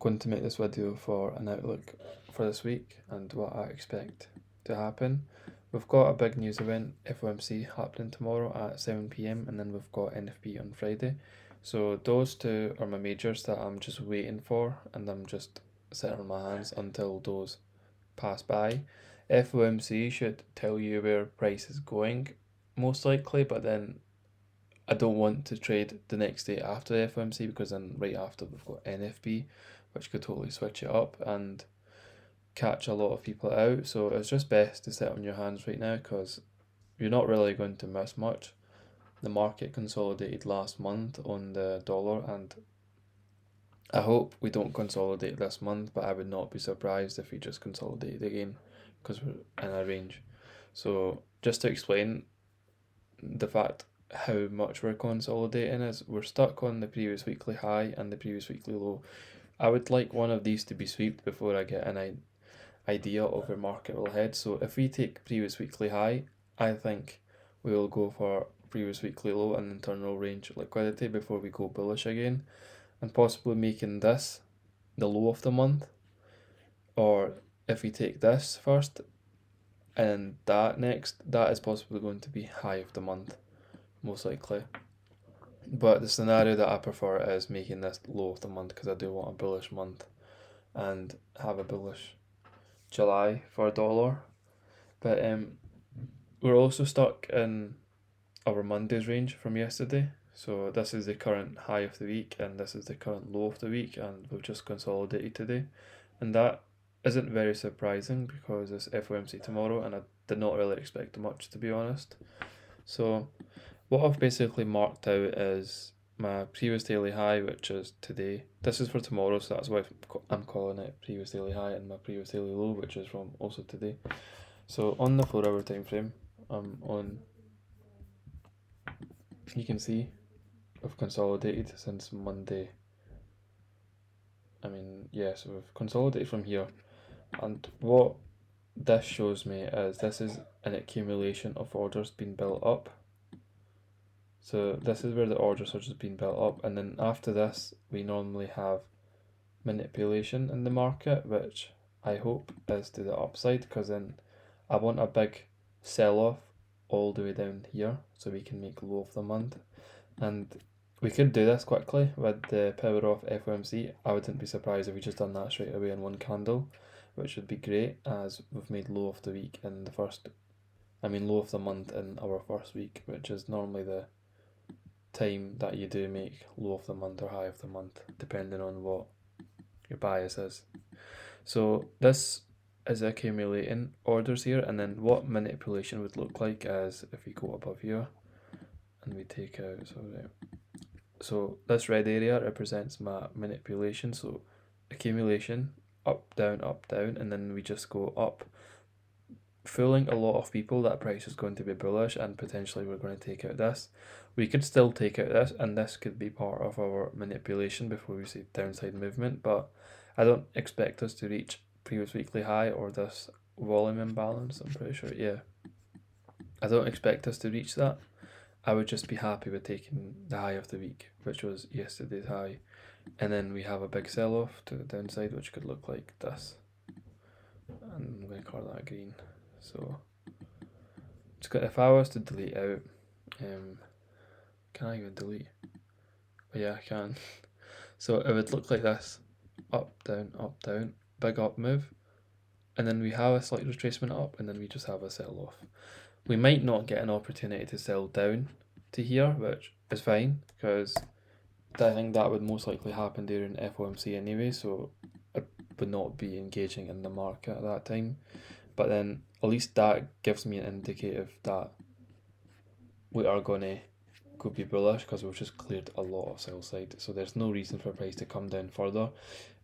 going to make this video for an outlook for this week and what I expect to happen. We've got a big news event, FOMC, happening tomorrow at 7 p.m, and then we've got NFP on Friday. So those two are my majors that I'm just waiting for, and I'm just sitting on my hands until those pass by. FOMC should tell you where price is going, most likely, but then I don't want to trade the next day after the FOMC, because then right after we've got NFP, which could totally switch it up and catch a lot of people out. So it's just best to sit on your hands right now, because you're not really going to miss much. The market consolidated last month on the dollar, and I hope we don't consolidate this month, but I would not be surprised if we just consolidate again, because we're in a range. So just to explain the fact how much we're consolidating is, we're stuck on the previous weekly high and the previous weekly low. I would like one of these to be swept before I get an idea of where market will head. So if we take previous weekly high, I think we will go for previous weekly low and internal range liquidity before we go bullish again, and possibly making this the low of the month. Or if we take this first and that next, that is possibly going to be high of the month, most likely. But the scenario that I prefer is making this low of the month, because I do want a bullish month and have a bullish July for a dollar. But we're also stuck in our Monday's range from yesterday. So this is the current high of the week and this is the current low of the week, and we've just consolidated today. And that isn't very surprising because it's FOMC tomorrow and I did not really expect much, to be honest. So what I've basically marked out is my previous daily high, which is today. This is for tomorrow, so that's why I'm calling it previous daily high, and my previous daily low, which is from also today. So on the 4 hour time frame, you can see we've consolidated since Monday. So we've consolidated from here, and what this shows me is this is an accumulation of orders being built up. So this is where the orders are just being built up, and then after this we normally have manipulation in the market, which I hope is to the upside, because then I want a big sell-off all the way down here so we can make low of the month. And we could do this quickly with the power of FOMC. I wouldn't be surprised if we just done that straight away in one candle, which would be great, as we've made low of the week in low of the month in our first week, which is normally the time that you do make low of the month or high of the month, depending on what your bias is. So this is accumulating orders here, and then what manipulation would look like is if we go above here and we take out, so this red area represents my manipulation. So accumulation, up, down, and then we just go up, fooling a lot of people that price is going to be bullish and potentially we're going to take out this. We could still take out this, and this could be part of our manipulation before we see downside movement, but I don't expect us to reach previous weekly high or this volume imbalance. I'm pretty sure, yeah, I don't expect us to reach that. I would just be happy with taking the high of the week, which was yesterday's high, and then we have a big sell-off to the downside, which could look like this, and I'm going to call that green. So if I was to delete out, can I even delete? Oh yeah, I can. So it would look like this: up, down, big up move, and then we have a slight retracement up, and then we just have a sell-off. We might not get an opportunity to sell down to here, which is fine, because I think that would most likely happen during FOMC anyway, so I would not be engaging in the market at that time. But then at least that gives me an indicative that we are going to go be bullish, because we've just cleared a lot of sell side, so there's no reason for price to come down further.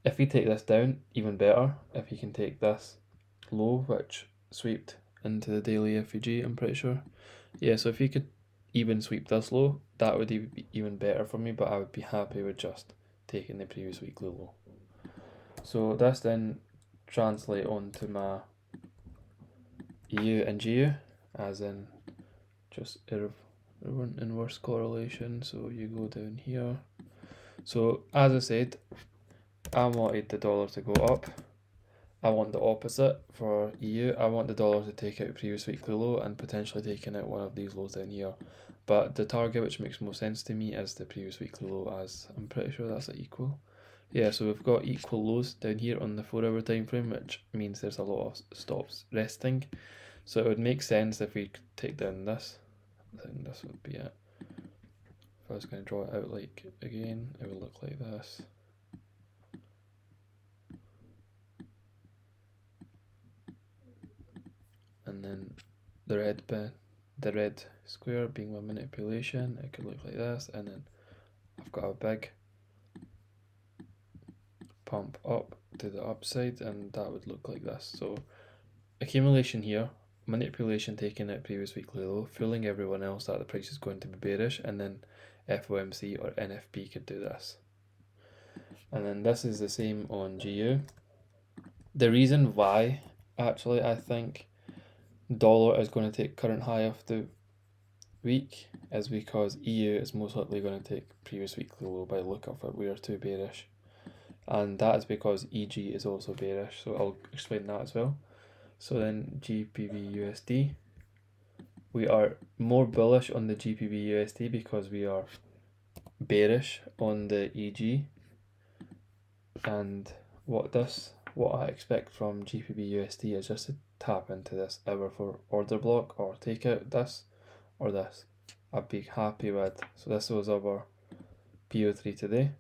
If we take this down, even better. If you can take this low, which swept into the daily FEG, I'm pretty sure. Yeah, so if you could even sweep this low, that would be even better for me, but I would be happy with just taking the previous weekly low. So this then translate onto my EU and GU, as in just inverse correlation. So you go down here. So as I said, I wanted the dollar to go up. I want the opposite for EU. I want the dollar to take out previous weekly low and potentially taking out one of these lows down here. But the target, which makes more sense to me, is the previous weekly low, as I'm pretty sure that's equal. Yeah, so we've got equal lows down here on the 4 hour time frame, which means there's a lot of stops resting. So it would make sense if we could take down this. I think this would be it. If I was going to draw it out like again, it would look like this. And then the red square being my manipulation, it could look like this, and then I've got a big pump up to the upside, and that would look like this. So accumulation here, manipulation taking out previous weekly low, fooling everyone else that the price is going to be bearish, and then FOMC or NFP could do this. And then this is the same on GU. The reason why, actually, I think dollar is going to take current high of the week is because EU is most likely going to take previous weekly low by the look of it. We are too bearish. And that is because EG is also bearish. So I'll explain that as well. So then GBP USD. We are more bullish on the GBP USD because we are bearish on the EG. And what I expect from GBP USD is just to tap into this hour for order block or take out this or this. I'd be happy with. So this was our PO3 today.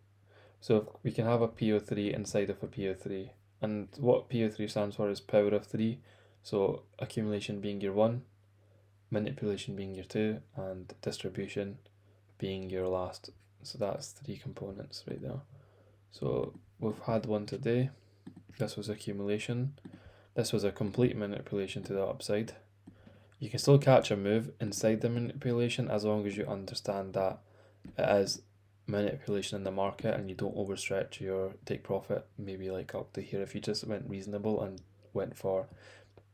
So if we can have a PO3 inside of a PO3. And what PO3 stands for is power of 3. So accumulation being your 1, manipulation being your 2, and distribution being your last. So that's 3 components right there. So we've had one today. This was accumulation. This was a complete manipulation to the upside. You can still catch a move inside the manipulation as long as you understand that it is manipulation in the market and you don't overstretch your take profit, maybe like up to here. If you just went reasonable and went for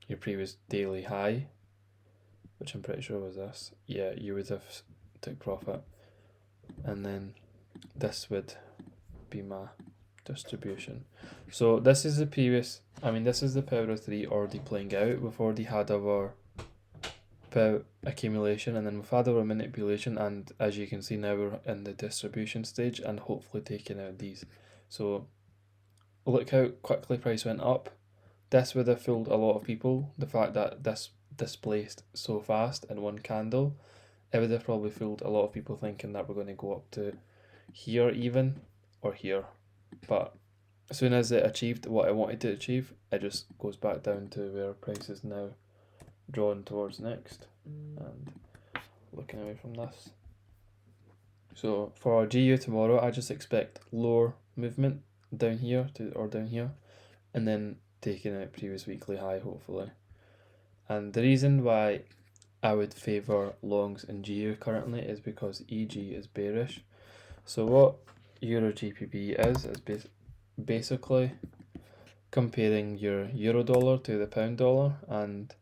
your previous daily high, which I'm pretty sure was this, yeah, you would have took profit. And then this would be my distribution. So this is the previous, this is the power of 3 already playing out. We've already had our accumulation, and then we've had our manipulation, and as you can see now we're in the distribution stage and hopefully taking out these. So look how quickly price went up. This would have fooled a lot of people, the fact that this displaced so fast in one candle. It would have probably fooled a lot of people thinking that we're going to go up to here even or here, but as soon as it achieved what I wanted to achieve, it just goes back down to where price is now drawn towards next and looking away from this. So for our GU tomorrow, I just expect lower movement down here or down here, and then taking out previous weekly high hopefully. And the reason why I would favour longs in GU currently is because EG is bearish. So what Euro GBP is basically comparing your euro dollar to the pound dollar, and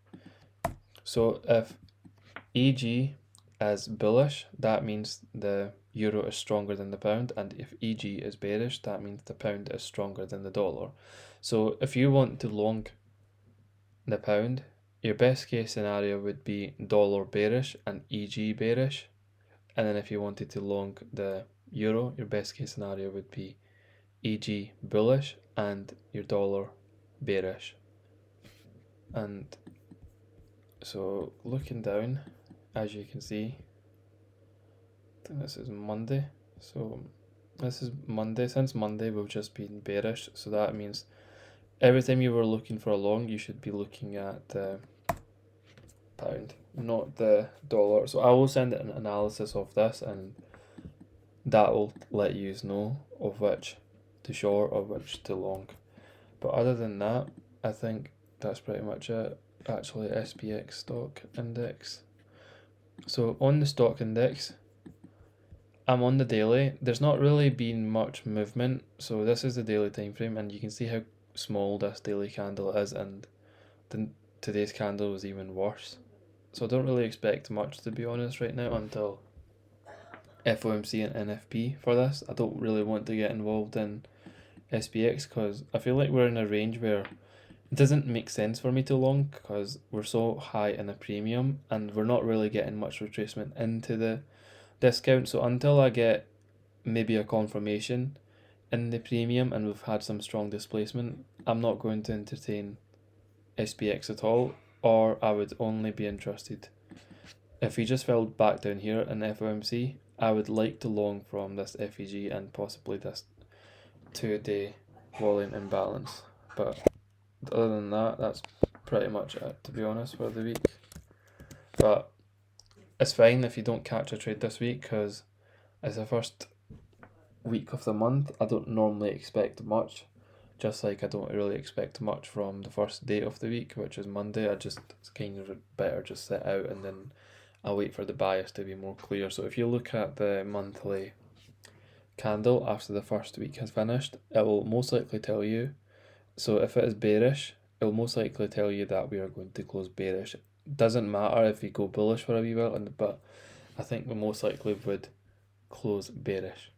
so if EG is bullish, that means the euro is stronger than the pound, and if EG is bearish, that means the pound is stronger than the dollar. So if you want to long the pound, your best case scenario would be dollar bearish and EG bearish, and then if you wanted to long the euro, your best case scenario would be EG bullish and your dollar bearish. And so looking down, as you can see, I think this is Monday. So this is Monday. Since Monday we've just been bearish, so that means every time you were looking for a long, you should be looking at the pound, not the dollar. So I will send an analysis of this, and that will let you know of which to short or which to long. But other than that, I think that's pretty much it. Actually, SPX stock index. So on the stock index, I'm on the daily. There's not really been much movement. So this is the daily time frame, and you can see how small this daily candle is, and today's candle was even worse. So I don't really expect much, to be honest, right now until FOMC and NFP for this. I don't really want to get involved in SPX because I feel like we're in a range where it doesn't make sense for me to long because we're so high in a premium and we're not really getting much retracement into the discount. So until I get maybe a confirmation in the premium and we've had some strong displacement, I'm not going to entertain SPX at all, or I would only be interested if we just fell back down here in FOMC. I would like to long from this FEG and possibly this 2 day volume imbalance. But other than that, that's pretty much it, to be honest, for the week. But it's fine if you don't catch a trade this week because it's the first week of the month. I don't normally expect much, just like I don't really expect much from the first day of the week, which is Monday. It's kind of better just sit out and then I'll wait for the bias to be more clear. So if you look at the monthly candle after the first week has finished, it will most likely tell you. So if it is bearish, it will most likely tell you that we are going to close bearish. Doesn't matter if we go bullish for a wee while, but I think we most likely would close bearish.